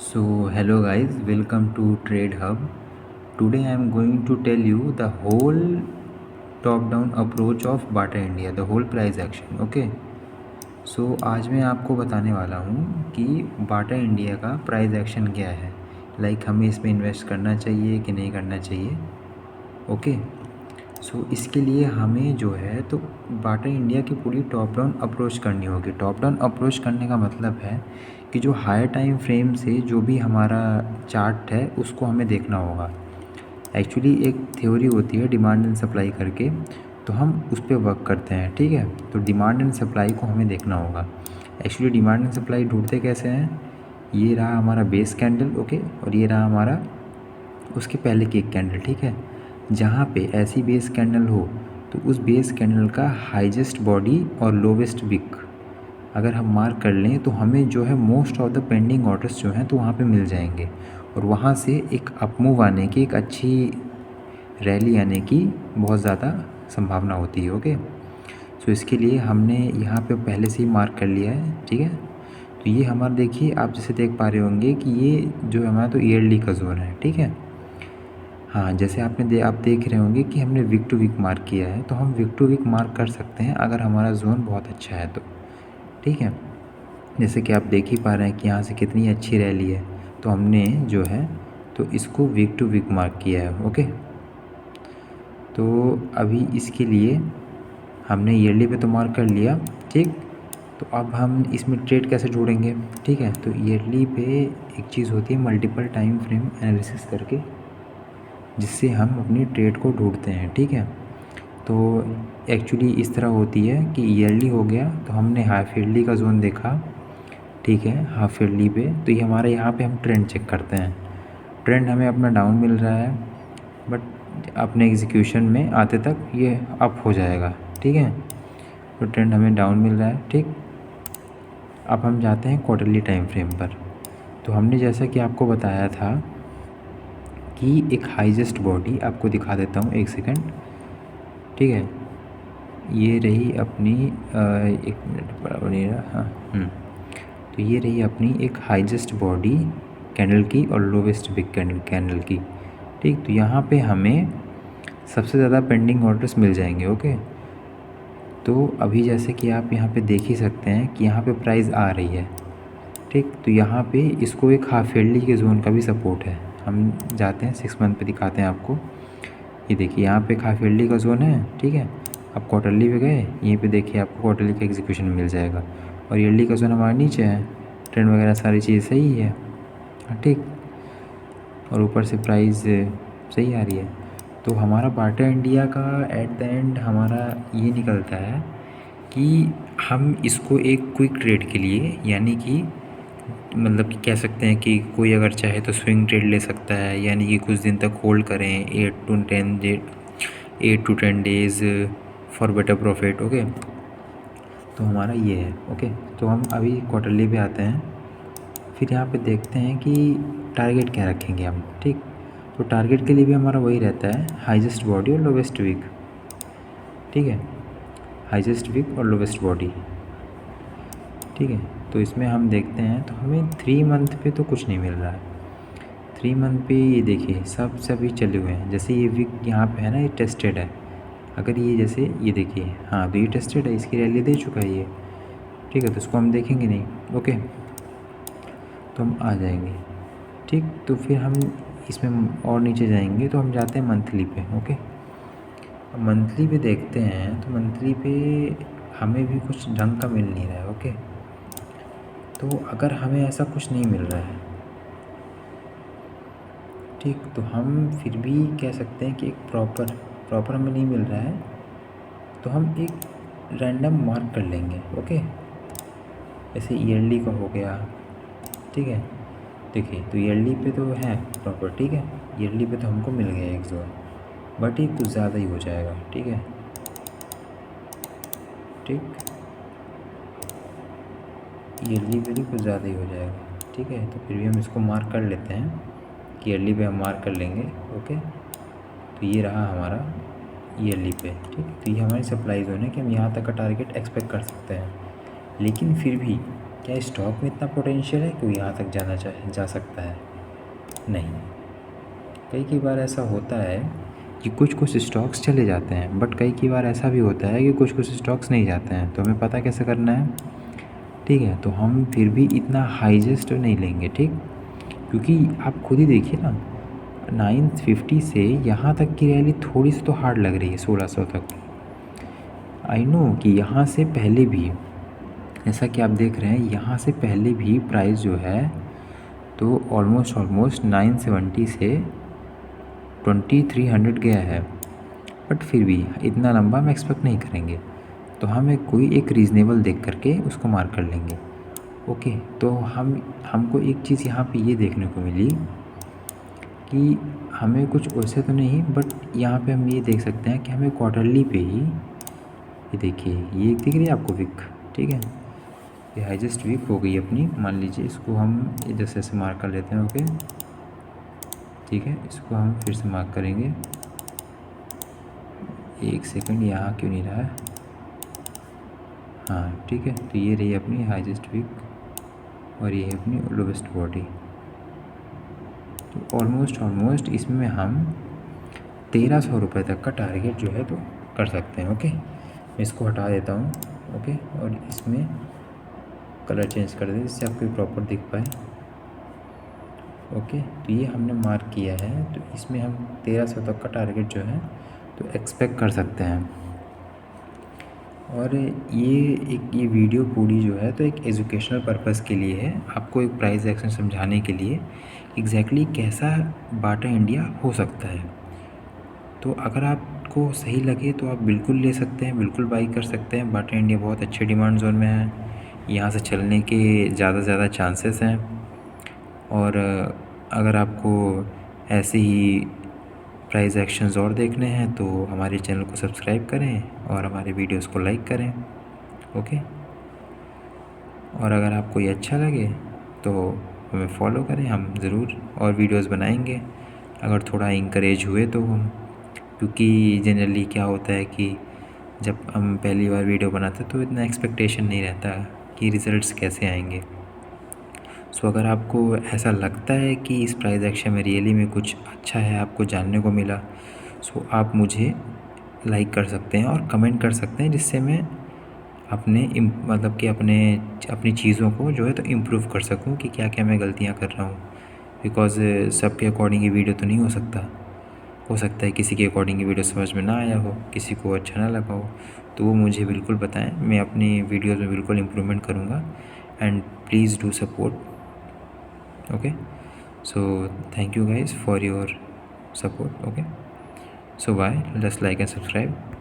So hello guys, welcome to Trade Hub. Today I am going to tell you the whole top-down approach of Bata India, the whole price action. Okay. So आज मैं आपको बताने वाला हूँ कि Bata India का price action क्या है, हमें इसमें इन्वेस्ट करना चाहिए कि नहीं करना चाहिए. ओके. सो इसके लिए हमें जो है तो बाटा इंडिया की पूरी टॉप डाउन अप्रोच करनी होगी. टॉप डाउन अप्रोच करने का मतलब है कि जो हायर टाइम फ्रेम से जो भी हमारा चार्ट है उसको हमें देखना होगा. एक्चुअली एक थ्योरी होती है डिमांड एंड सप्लाई करके, तो हम उस पर वर्क करते हैं. ठीक है. तो डिमांड एंड सप्लाई को हमें देखना होगा. एक्चुअली डिमांड एंड सप्लाई ढूंढते कैसे हैं, ये रहा हमारा बेस कैंडल. ओके. और ये रहा हमारा उसके पहले की एक कैंडल. ठीक है. जहाँ पे ऐसी बेस कैंडल हो तो उस बेस कैंडल का हाईएस्ट बॉडी और लोवेस्ट विक अगर हम मार्क कर लें तो हमें जो है most of the pending orders जो हैं तो वहाँ पे मिल जाएंगे, और वहाँ से एक अपमूव आने की, एक अच्छी रैली आने की बहुत ज़्यादा संभावना होती है. ओके. सो इसके लिए हमने यहाँ पे पहले से ही मार्क कर लिया है. ठीक है. तो ये हमारा देखिए, आप जैसे देख पा रहे होंगे कि ये जो हमारा तो ईयरली का जोन है. ठीक है. हाँ, जैसे आप देख रहे होंगे कि हमने वीक टू वीक मार्क किया है, तो हम वीक टू वीक मार्क कर सकते हैं अगर हमारा जोन बहुत अच्छा है तो. ठीक है. जैसे कि आप देख ही पा रहे हैं कि यहाँ से कितनी अच्छी रैली है, तो हमने जो है तो इसको वीक टू वीक मार्क किया है. ओके. तो अभी इसके लिए हमने ईयरली पे तो मार्क कर लिया. ठीक. तो अब हम इसमें ट्रेड कैसे जोड़ेंगे. ठीक है. तो ईयरली पे एक चीज़ होती है मल्टीपल टाइम फ्रेम एनालिसिस करके, जिससे हम अपनी ट्रेड को ढूंढते हैं. ठीक है. तो एक्चुअली इस तरह होती है कि ईयरली हो गया तो हमने हाफ ईयरली का जोन देखा. ठीक है. हाफ ईयरली पे तो ये हमारे यहाँ पे हम ट्रेंड चेक करते हैं. ट्रेंड हमें अपना डाउन मिल रहा है, बट अपने एग्जीक्यूशन में आते तक ये अप हो जाएगा. ठीक है. तो ट्रेंड हमें डाउन मिल रहा है. ठीक. अब हम जाते हैं क्वार्टरली टाइम फ्रेम पर. तो हमने जैसा कि आपको बताया था कि एक हाईएस्ट बॉडी आपको दिखा देता हूँ, एक सेकंड. ठीक है. ये रही अपनी एक मिनट बराबर नहीं रहा. हाँ. तो ये रही अपनी एक हाईएस्ट बॉडी कैंडल की और लोवेस्ट बिग कैंडल की. ठीक. तो यहाँ पे हमें सबसे ज़्यादा पेंडिंग ऑर्डर्स मिल जाएंगे. ओके. तो अभी जैसे कि आप यहाँ पे देख ही सकते हैं कि यहाँ पे प्राइस आ रही है. ठीक. तो यहाँ पे इसको एक हाफ ईयरली के जोन का भी सपोर्ट है. हम जाते हैं 6 मंथ पे, दिखाते हैं आपको. ये देखिए यहाँ पे एक हाफ ईयरली का जोन है. ठीक है. अब क्वार्टरली पे गए, यहीं पे देखिए आपको क्वार्टरली का एग्जीक्यूशन मिल जाएगा, और ईयरली का जोन हमारे नीचे है. ट्रेंड वगैरह सारी चीज़ सही है. ठीक. और ऊपर से प्राइस सही आ रही है. तो हमारा बाटा इंडिया का एट द एंड हमारा ये निकलता है कि हम इसको एक क्विक ट्रेड के लिए, यानी कि मतलब कि कह सकते हैं कि कोई अगर चाहे तो स्विंग ट्रेड ले सकता है, यानी कि कुछ दिन तक होल्ड करें 8 to 10 days for better profit. Okay. तो हमारा ये है. ओके. तो हम अभी क्वार्टरली पे आते हैं. फिर यहाँ पे देखते हैं कि टारगेट क्या रखेंगे हम. ठीक. तो टारगेट के लिए भी हमारा वही रहता है, हाईएस्ट बॉडी और लोवेस्ट वीक. ठीक है. हाईएस्ट वीक और लोवेस्ट बॉडी. ठीक है. तो इसमें हम देखते हैं तो हमें 3 मंथ पे तो कुछ नहीं मिल रहा है. 3 मंथ पे ये देखिए सब सभी चले हुए हैं. जैसे ये वीक यहाँ पे है ना, ये टेस्टेड है. अगर ये जैसे ये देखिए, हाँ, तो ये टेस्टेड है, इसकी रैली दे चुका है ये. ठीक है. तो इसको हम देखेंगे नहीं. ओके. तो हम आ जाएंगे. ठीक. तो फिर हम इसमें और नीचे जाएंगे तो हम जाते हैं मंथली पे. ओके. अब मंथली पे देखते हैं तो मंथली पे हमें भी कुछ ढंग का मिल नहीं रहा है. ओके. तो अगर हमें ऐसा कुछ नहीं मिल रहा है, ठीक, तो हम फिर भी कह सकते हैं कि एक प्रॉपर हमें नहीं मिल रहा है, तो हम एक रैंडम मार्क कर लेंगे. ओके. जैसे ईयरली का हो गया. ठीक है. देखिए तो ईयरली पे तो है प्रॉपर. ठीक है. ईयरली पे तो हमको मिल गया एक जोन, बट ये कुछ ज़्यादा ही हो जाएगा. ठीक है. ठीक. ईयरली पे भी कुछ ज़्यादा ही हो जाएगा. ठीक है. तो फिर भी हम इसको मार्क कर लेते हैं कि ईयरली पे हम मार्क कर लेंगे. ओके. तो ये रहा हमारा ईयरली पे. ठीक. तो ये हमारी सप्लाई जोन है कि हम यहाँ तक का टारगेट एक्सपेक्ट कर सकते हैं. लेकिन फिर भी क्या स्टॉक में इतना पोटेंशियल है कि वो यहाँ तक जा सकता है? नहीं। कई बार ऐसा होता है कि कुछ स्टॉक्स चले जाते हैं, बट कई बार ऐसा भी होता है कि कुछ स्टॉक्स नहीं जाते हैं। तो हमें पता कैसे करना है? ठीक है, तो हम फिर भी इतना हाईएस्ट नहीं लेंगे, ठीक? क्योंकि आप खुद ही देखिए ना, 950 से यहाँ तक की रैली थोड़ी सी तो हार्ड लग रही है 1600 तक। आई नो कि यहाँ से पहले भी, जैसा कि आप देख रहे हैं, यहाँ से पहले भी प्राइस जो है तो ऑलमोस्ट 970 से 2300 गया है। बट फिर भी इतना लंबा हम एक्सपेक्ट नहीं करेंगे, तो हम कोई एक रीज़नेबल देख करके उसको मार्क कर लेंगे। ओके, तो हमको एक चीज़ यहाँ पे ये देखने को मिली कि हमें कुछ वैसे तो नहीं, बट यहाँ पे हम ये देख सकते हैं कि हमें क्वार्टरली पे ही, ये देखिए, ये दिख रही है आपको विक, ठीक है, ये हाईएस्ट वीक हो गई अपनी। मान लीजिए इसको हम जैसे ऐसे मार्क कर लेते हैं। ओके, ठीक है, इसको हम फिर से मार्क करेंगे। एक सेकंड, यहाँ क्यों नहीं रहा है? हाँ, ठीक है, तो ये रही अपनी हाईएस्ट वीक और ये है अपनी लोवेस्ट बॉडी। तो ऑलमोस्ट इसमें हम 1300 रुपये तक का टारगेट जो है तो कर सकते हैं। ओके, मैं इसको हटा देता हूँ। ओके, और इसमें कलर चेंज कर दे जिससे आपको प्रॉपर दिख पाए। ओके, तो ये हमने मार्क किया है, तो इसमें हम 1300 तक का टारगेट जो है तो एक्सपेक्ट कर सकते हैं। और ये वीडियो पूरी जो है तो एक एजुकेशनल पर्पस के लिए है, आपको एक प्राइस एक्शन समझाने के लिए एग्जैक्टली कैसा बाटा इंडिया हो सकता है। तो अगर आपको सही लगे तो आप बिल्कुल ले सकते हैं, बिल्कुल बाई कर सकते हैं। बाटा इंडिया बहुत अच्छे डिमांड जोन में है, यहाँ से चलने के ज़्यादा चांसेस हैं। और अगर आपको ऐसे ही प्राइस एक्शंस और देखने हैं तो हमारे चैनल को सब्सक्राइब करें और हमारे वीडियोस को लाइक करें। ओके, और अगर आपको ये अच्छा लगे तो हमें फॉलो करें, हम ज़रूर और वीडियोस बनाएंगे अगर थोड़ा इंकरेज हुए तो हम। क्योंकि जनरली क्या होता है कि जब हम पहली बार वीडियो बनाते तो इतना एक्सपेक्टेशन नहीं रहता कि रिज़ल्ट्स कैसे आएंगे। सो अगर आपको ऐसा लगता है कि इस प्राइस एक्शन में रियली में कुछ अच्छा है, आपको जानने को मिला, सो आप मुझे लाइक कर सकते हैं और कमेंट कर सकते हैं, जिससे मैं अपने मतलब कि अपनी चीज़ों को जो है तो इम्प्रूव कर सकूं कि क्या क्या मैं गलतियां कर रहा हूं। बिकॉज़ सबके अकॉर्डिंग ये वीडियो तो नहीं हो सकता है किसी के अकॉर्डिंग ये वीडियो समझ में ना आया हो, किसी को अच्छा ना लगा हो, तो वो मुझे बिल्कुल बताएं, मैं अपनी वीडियोज़ में बिल्कुल इम्प्रूवमेंट करूँगा। And please do support. Okay, so thank you guys for your support. Okay, so bye, just like and subscribe.